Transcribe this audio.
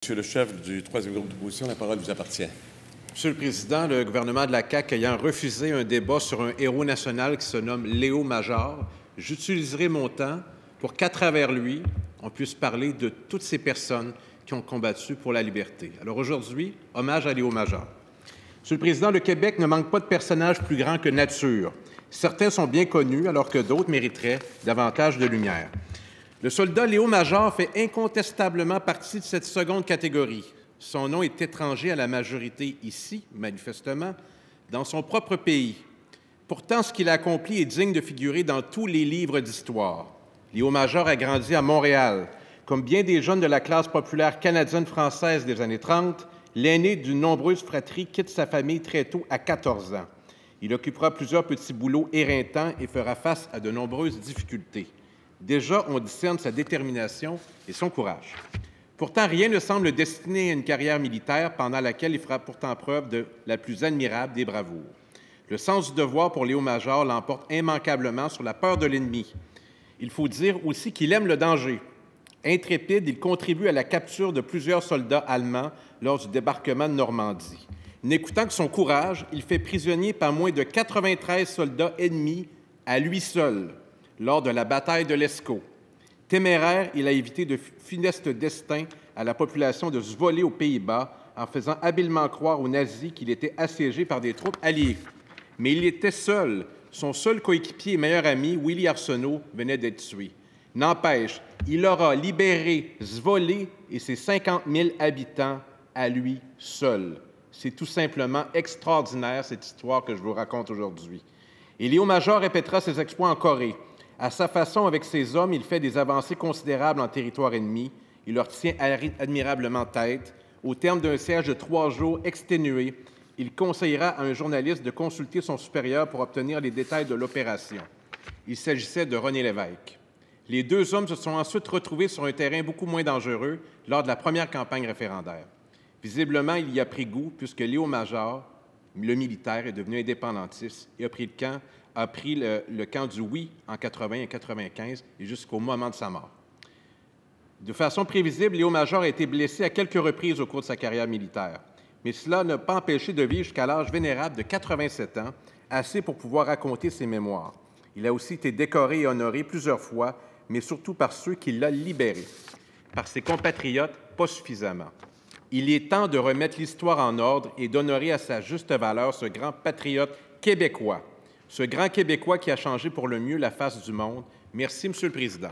Monsieur le chef du troisième groupe d'opposition, la parole vous appartient. Monsieur le Président, le gouvernement de la CAQ ayant refusé un débat sur un héros national qui se nomme Léo Major, j'utiliserai mon temps pour qu'à travers lui, on puisse parler de toutes ces personnes qui ont combattu pour la liberté. Alors aujourd'hui, hommage à Léo Major. Monsieur le Président, le Québec ne manque pas de personnages plus grands que nature. Certains sont bien connus, alors que d'autres mériteraient davantage de lumière. Le soldat Léo Major fait incontestablement partie de cette seconde catégorie. Son nom est étranger à la majorité ici, manifestement, dans son propre pays. Pourtant, ce qu'il a accompli est digne de figurer dans tous les livres d'histoire. Léo Major a grandi à Montréal. Comme bien des jeunes de la classe populaire canadienne-française des années 30, l'aîné d'une nombreuse fratrie quitte sa famille très tôt, à 14 ans. Il occupera plusieurs petits boulots éreintants et fera face à de nombreuses difficultés. Déjà, on discerne sa détermination et son courage. Pourtant, rien ne semble destiné à une carrière militaire pendant laquelle il fera pourtant preuve de la plus admirable des bravoures. Le sens du devoir pour Léo Major l'emporte immanquablement sur la peur de l'ennemi. Il faut dire aussi qu'il aime le danger. Intrépide, il contribue à la capture de plusieurs soldats allemands lors du débarquement de Normandie. N'écoutant que son courage, il fait prisonnier par moins de 93 soldats ennemis à lui seul lors de la bataille de l'Escaut. Téméraire, il a évité de funestes destins à la population de se voler aux Pays-Bas en faisant habilement croire aux nazis qu'il était assiégé par des troupes alliées. Mais il était seul. Son seul coéquipier et meilleur ami, Willy Arsenault, venait d'être tué. N'empêche, il aura libéré Zvolé et ses 50 000 habitants à lui seul. C'est tout simplement extraordinaire, cette histoire que je vous raconte aujourd'hui. Et Léo Major répétera ses exploits en Corée. À sa façon, avec ses hommes, il fait des avancées considérables en territoire ennemi. Il leur tient admirablement tête. Au terme d'un siège de 3 jours exténué, il conseillera à un journaliste de consulter son supérieur pour obtenir les détails de l'opération. Il s'agissait de René Lévesque. Les deux hommes se sont ensuite retrouvés sur un terrain beaucoup moins dangereux lors de la première campagne référendaire. Visiblement, il y a pris goût puisque Léo Major, le militaire, est devenu indépendantiste et a pris le camp du oui en 80 et 95 et jusqu'au moment de sa mort. De façon prévisible, Léo Major a été blessé à quelques reprises au cours de sa carrière militaire, mais cela n'a pas empêché de vivre jusqu'à l'âge vénérable de 87 ans, assez pour pouvoir raconter ses mémoires. Il a aussi été décoré et honoré plusieurs fois, mais surtout par ceux qui l'ont libéré. Par ses compatriotes, pas suffisamment. Il est temps de remettre l'histoire en ordre et d'honorer à sa juste valeur ce grand patriote québécois. Ce grand Québécois qui a changé pour le mieux la face du monde. Merci, Monsieur le Président.